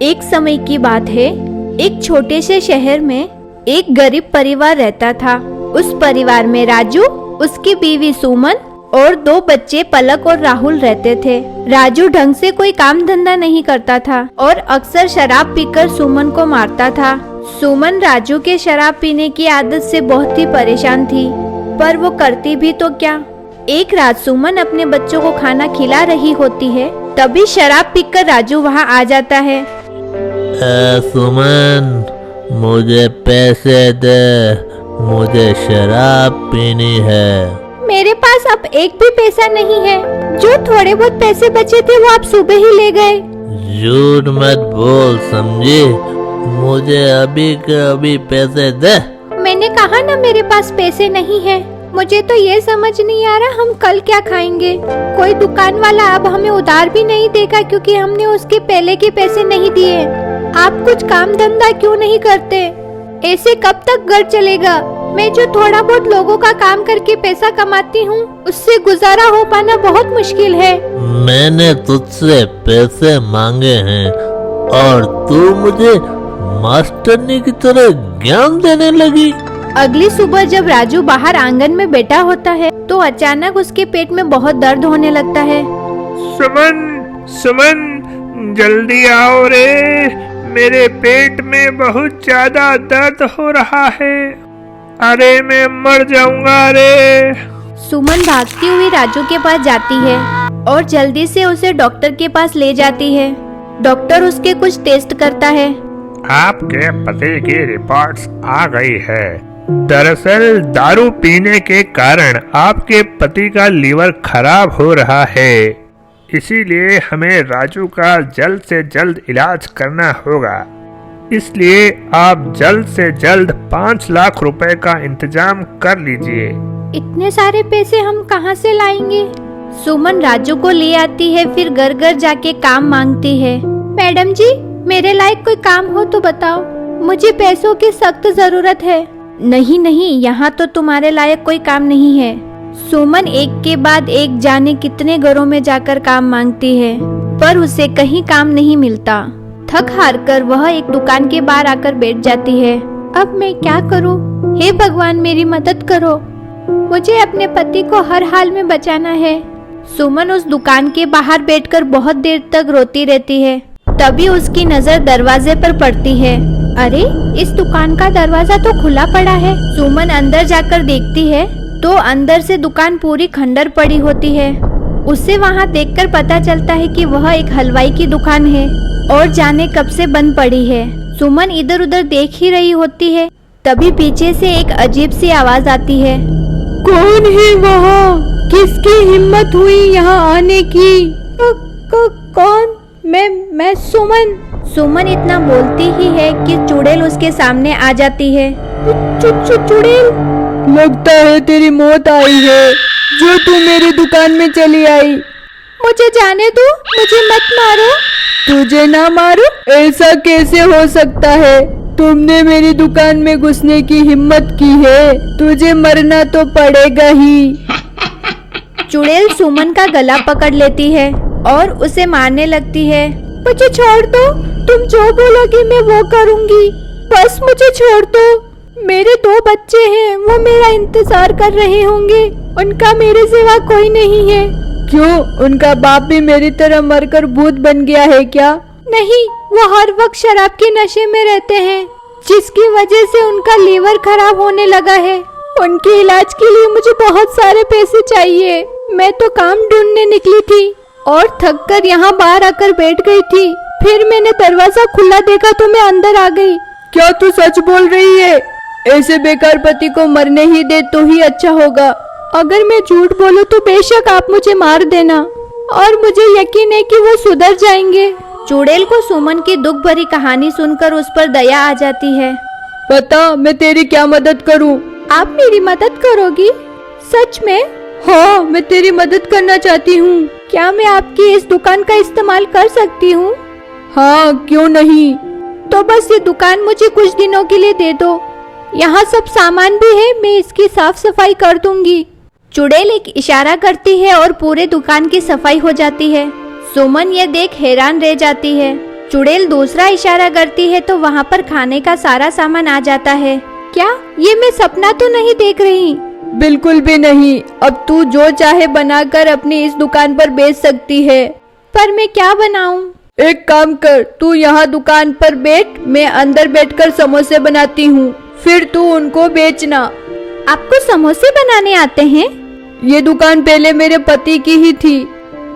एक समय की बात है, एक छोटे से शहर में एक गरीब परिवार रहता था। उस परिवार में राजू, उसकी बीवी सुमन और 2 बच्चे पलक और राहुल रहते थे। राजू ढंग से कोई काम धंधा नहीं करता था और अक्सर शराब पीकर सुमन को मारता था। सुमन राजू के शराब पीने की आदत से बहुत ही परेशान थी, पर वो करती भी तो क्या। एक रात सुमन अपने बच्चों को खाना खिला रही होती है, तभी शराब पीकर राजू वहाँ आ जाता है। सुमन, मुझे पैसे दे, मुझे शराब पीनी है। मेरे पास अब एक भी पैसा नहीं है। जो थोड़े बहुत पैसे बचे थे वो आप सुबह ही ले गए। झूठ मत बोल समझी, मुझे अभी के अभी पैसे दे। मैंने कहा ना मेरे पास पैसे नहीं है। मुझे तो ये समझ नहीं आ रहा हम कल क्या खाएंगे। कोई दुकान वाला अब हमें उधार भी नहीं देगा क्योंकि हमने उसके पहले के पैसे नहीं दिए। आप कुछ काम धंधा क्यों नहीं करते? ऐसे कब तक घर चलेगा? मैं जो थोड़ा बहुत लोगों का काम करके पैसा कमाती हूँ, उससे गुजारा हो पाना बहुत मुश्किल है। मैंने तुझसे पैसे मांगे हैं और तू मुझे मास्टरनी की तरह ज्ञान देने लगी। अगली सुबह जब राजू बाहर आंगन में बैठा होता है तो अचानक उसके पेट में बहुत दर्द होने लगता है। सुमन, जल्दी आओ रे, मेरे पेट में बहुत ज्यादा दर्द हो रहा है। अरे मैं मर जाऊंगा रे। सुमन भागती हुई राजू के पास जाती है और जल्दी से उसे डॉक्टर के पास ले जाती है। डॉक्टर उसके कुछ टेस्ट करता है। आपके पति की रिपोर्ट्स आ गई है। दरअसल दारू पीने के कारण आपके पति का लीवर खराब हो रहा है, इसीलिए हमें राजू का जल्द से जल्द इलाज करना होगा। इसलिए आप जल्द से जल्द 5 लाख रुपए का इंतजाम कर लीजिए। इतने सारे पैसे हम कहां से लाएंगे? सुमन राजू को ले आती है, फिर घर घर जाके काम मांगती है। मैडम जी, मेरे लायक कोई काम हो तो बताओ, मुझे पैसों की सख्त जरूरत है। नहीं नहीं, यहाँ तो तुम्हारे लायक कोई काम नहीं है। सुमन एक के बाद एक जाने कितने घरों में जाकर काम मांगती है, पर उसे कहीं काम नहीं मिलता। थक हार कर वह एक दुकान के बाहर आकर बैठ जाती है। अब मैं क्या करूं? हे भगवान, मेरी मदद करो, मुझे अपने पति को हर हाल में बचाना है। सुमन उस दुकान के बाहर बैठकर बहुत देर तक रोती रहती है। तभी उसकी नजर दरवाजे पर पड़ती है। अरे, इस दुकान का दरवाजा तो खुला पड़ा है। सुमन अंदर जाकर देखती है तो अंदर से दुकान पूरी खंडर पड़ी होती है। उसे वहाँ देखकर पता चलता है कि वह एक हलवाई की दुकान है और जाने कब से बंद पड़ी है। सुमन इधर उधर देख ही रही होती है, तभी पीछे से एक अजीब सी आवाज आती है। कौन है वह? किसकी हिम्मत हुई यहाँ आने की? कौन? मैं सुमन। सुमन इतना बोलती ही है कि चुड़ैल उसके सामने आ जाती है। चुड़ैल, लगता है तेरी मौत आई है, जो तू मेरी दुकान में चली आई। मुझे जाने दो, मुझे मत मारो। तुझे ना मारो? ऐसा कैसे हो सकता है? तुमने मेरी दुकान में घुसने की हिम्मत की है, तुझे मरना तो पड़ेगा ही। चुड़ैल सुमन का गला पकड़ लेती है और उसे मारने लगती है। मुझे छोड़ दो, तुम जो बोलोगी मैं वो करूंगी, बस मुझे छोड़ दो। मेरे 2 बच्चे हैं, वो मेरा इंतजार कर रहे होंगे, उनका मेरे सिवा कोई नहीं है। क्यों, उनका बाप भी मेरी तरह मरकर भूत बन गया है क्या? नहीं, वो हर वक्त शराब के नशे में रहते हैं, जिसकी वजह से उनका लीवर खराब होने लगा है। उनके इलाज के लिए मुझे बहुत सारे पैसे चाहिए। मैं तो काम ढूंढने निकली थी और थक कर यहाँ बाहर आकर बैठ गई थी। फिर मैंने दरवाजा खुला देखा तो मैं अंदर आ गई। क्या तू सच बोल रही है? ऐसे बेकार पति को मरने ही दे तो ही अच्छा होगा। अगर मैं झूठ बोलूं तो बेशक आप मुझे मार देना, और मुझे यकीन है कि वो सुधर जाएंगे। चुड़ैल को सुमन की दुख भरी कहानी सुनकर उस पर दया आ जाती है। बता, मैं तेरी क्या मदद करूं? आप मेरी मदद करोगी? सच में? हाँ, मैं तेरी मदद करना चाहती हूँ। क्या मैं आपकी इस दुकान का इस्तेमाल कर सकती हूँ? हाँ, क्यों नहीं। तो बस ये दुकान मुझे कुछ दिनों के लिए दे दो। यहाँ सब सामान भी है, मैं इसकी साफ सफाई कर दूंगी। चुड़ैल एक इशारा करती है और पूरे दुकान की सफाई हो जाती है। सुमन ये देख हैरान रह जाती है। चुड़ैल दूसरा इशारा करती है तो वहाँ पर खाने का सारा सामान आ जाता है। क्या ये मैं सपना तो नहीं देख रही? बिल्कुल भी नहीं। अब तू जो चाहे बनाकर अपनी इस दुकान पर बेच सकती है। पर मैं क्या बनाऊं? एक काम कर, तू यहाँ दुकान पर बैठ, मैं अंदर बैठकर समोसे बनाती हूँ, फिर तू उनको बेचना। आपको समोसे बनाने आते हैं? ये दुकान पहले मेरे पति की ही थी,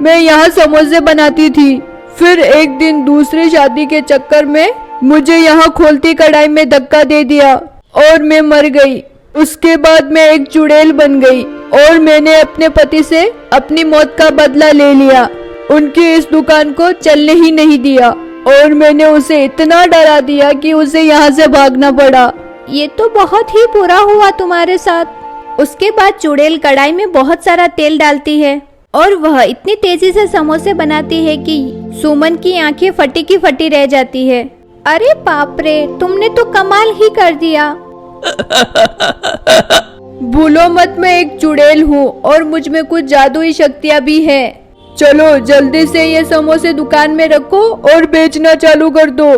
मैं यहाँ समोसे बनाती थी। फिर एक दिन दूसरी शादी के चक्कर में मुझे यहाँ खोलती कढ़ाई में धक्का दे दिया और मैं मर गई। उसके बाद मैं एक चुड़ैल बन गई और मैंने अपने पति से अपनी मौत का बदला ले लिया। उनकी इस दुकान को चलने ही नहीं दिया और मैंने उसे इतना डरा दिया कि उसे यहाँ से भागना पड़ा। ये तो बहुत ही बुरा हुआ तुम्हारे साथ। उसके बाद चुड़ैल कढ़ाई में बहुत सारा तेल डालती है और वह इतनी तेजी से समोसे बनाती है कि सुमन की आंखें फटी की फटी रह जाती है। अरे बाप रे, तुमने तो कमाल ही कर दिया। भूलो मत, मैं एक चुड़ैल हूँ और मुझ में कुछ जादुई शक्तियाँ भी है। चलो जल्दी से ये समोसे दुकान में रखो और बेचना चालू कर दो।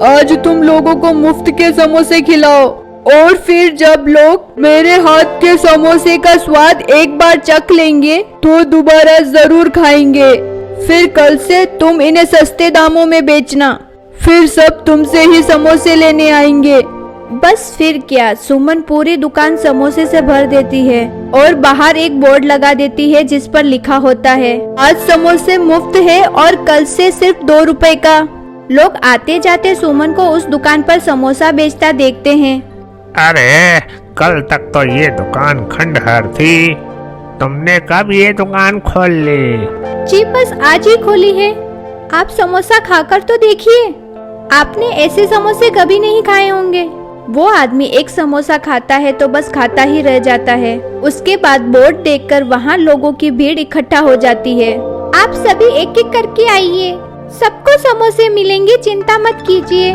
आज तुम लोगों को मुफ्त के समोसे खिलाओ और फिर जब लोग मेरे हाथ के समोसे का स्वाद एक बार चख लेंगे तो दोबारा जरूर खाएंगे। फिर कल से तुम इन्हें सस्ते दामों में बेचना, फिर सब तुमसे ही समोसे लेने आएंगे। बस फिर क्या, सुमन पूरी दुकान समोसे से भर देती है और बाहर एक बोर्ड लगा देती है जिस पर लिखा होता है, आज समोसे मुफ्त है और कल से सिर्फ 2 रुपए का। लोग आते जाते सुमन को उस दुकान पर समोसा बेचता देखते हैं। अरे कल तक तो ये दुकान खंडहर थी, तुमने कब ये दुकान खोल ली? जी बस आज ही खोली है। आप समोसा खाकर तो देखिए, आपने ऐसे समोसे कभी नहीं खाए होंगे। वो आदमी एक समोसा खाता है तो बस खाता ही रह जाता है। उसके बाद बोर्ड देखकर वहाँ लोगों की भीड़ इकट्ठा हो जाती है। आप सभी एक एक करके आइए, सबको समोसे मिलेंगे, चिंता मत कीजिए।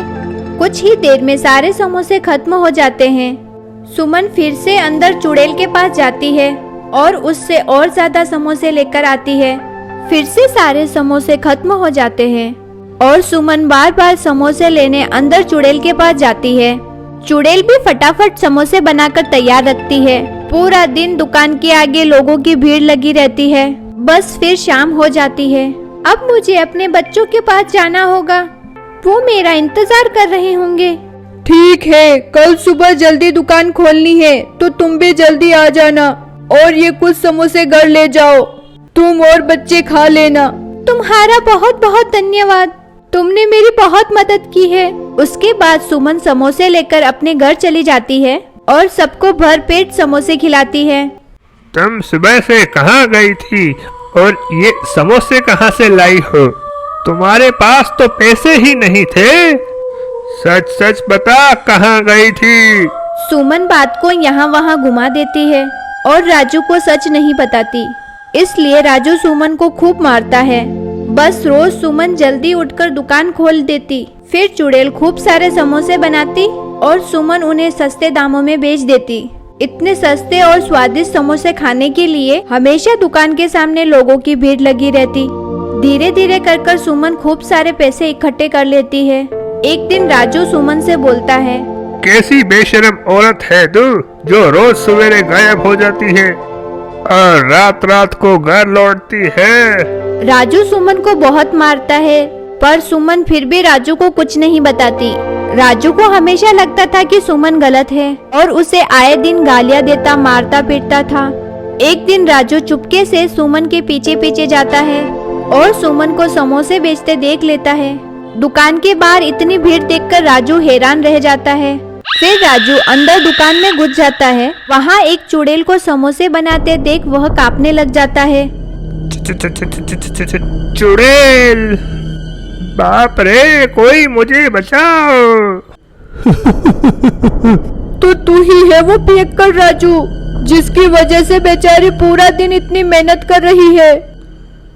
कुछ ही देर में सारे समोसे खत्म हो जाते हैं। सुमन फिर से अंदर चुड़ैल के पास जाती है और उससे और ज्यादा समोसे लेकर आती है। फिर से सारे समोसे खत्म हो जाते हैं और सुमन बार बार समोसे लेने अंदर चुड़ैल के पास जाती है। चुड़ैल भी फटाफट समोसे बनाकर तैयार रखती है। पूरा दिन दुकान के आगे लोगों की भीड़ लगी रहती है। बस फिर शाम हो जाती है। अब मुझे अपने बच्चों के पास जाना होगा, वो मेरा इंतजार कर रहे होंगे। ठीक है, कल सुबह जल्दी दुकान खोलनी है तो तुम भी जल्दी आ जाना और ये कुछ समोसे घर ले जाओ, तुम और बच्चे खा लेना। तुम्हारा बहुत बहुत धन्यवाद, तुमने मेरी बहुत मदद की है। उसके बाद सुमन समोसे लेकर अपने घर चली जाती है और सबको भर पेट समोसे खिलाती है। तुम सुबह से कहाँ गई थी और ये समोसे कहाँ से लाई हो? तुम्हारे पास तो पैसे ही नहीं थे, सच सच बता कहाँ गई थी? सुमन बात को यहाँ वहाँ घुमा देती है और राजू को सच नहीं बताती। इसलिए राजू सुमन को खूब मारता है। बस रोज सुमन जल्दी उठकर दुकान खोल देती। फिर चुड़ैल खूब सारे समोसे बनाती और सुमन उन्हें सस्ते दामों में बेच देती। इतने सस्ते और स्वादिष्ट समोसे खाने के लिए हमेशा दुकान के सामने लोगों की भीड़ लगी रहती। धीरे धीरे कर सुमन खूब सारे पैसे इकट्ठे कर लेती है। एक दिन राजू सुमन से बोलता है, कैसी बेशरम औरत है तू, जो रोज सवेरे गायब हो जाती है और रात रात को घर लौटती है। राजू सुमन को बहुत मारता है पर सुमन फिर भी राजू को कुछ नहीं बताती। राजू को हमेशा लगता था कि सुमन गलत है और उसे आए दिन गालियां देता, मारता पीटता था। एक दिन राजू चुपके से सुमन के पीछे पीछे जाता है और सुमन को समोसे बेचते देख लेता है। दुकान के बाहर इतनी भीड़ देखकर राजू हैरान रह जाता है। फिर राजू अंदर दुकान में घुस जाता है। वहाँ एक चुड़ैल को समोसे बनाते देख वह कांपने लग जाता है। चुड़ैल, बाप रे, कोई मुझे बचाओ। तो तू ही है वो पियक्कड़ राजू, जिसकी वजह से बेचारी पूरा दिन इतनी मेहनत कर रही है।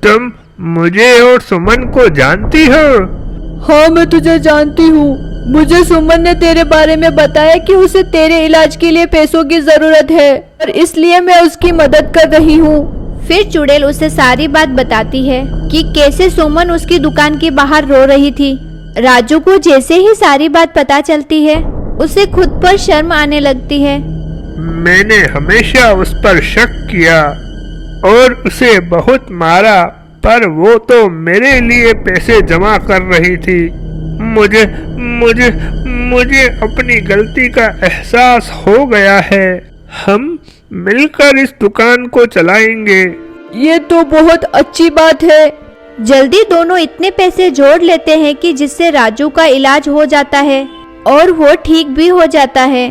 तुम मुझे और सुमन को जानती हो? हाँ, मैं तुझे जानती हूँ। मुझे सुमन ने तेरे बारे में बताया कि उसे तेरे इलाज के लिए पैसों की जरूरत है और इसलिए मैं उसकी मदद कर रही हूँ। फिर चुड़ैल उसे सारी बात बताती है कि कैसे सुमन उसकी दुकान के बाहर रो रही थी राजू को जैसे ही सारी बात पता चलती है उसे खुद पर शर्म आने लगती है। मैंने हमेशा उस पर शक किया और उसे बहुत मारा, पर वो तो मेरे लिए पैसे जमा कर रही थी। मुझे मुझे मुझे अपनी गलती का एहसास हो गया है। हम मिलकर इस दुकान को चलाएंगे। ये तो बहुत अच्छी बात है। जल्दी दोनों इतने पैसे जोड़ लेते हैं कि जिससे राजू का इलाज हो जाता है और वो ठीक भी हो जाता है।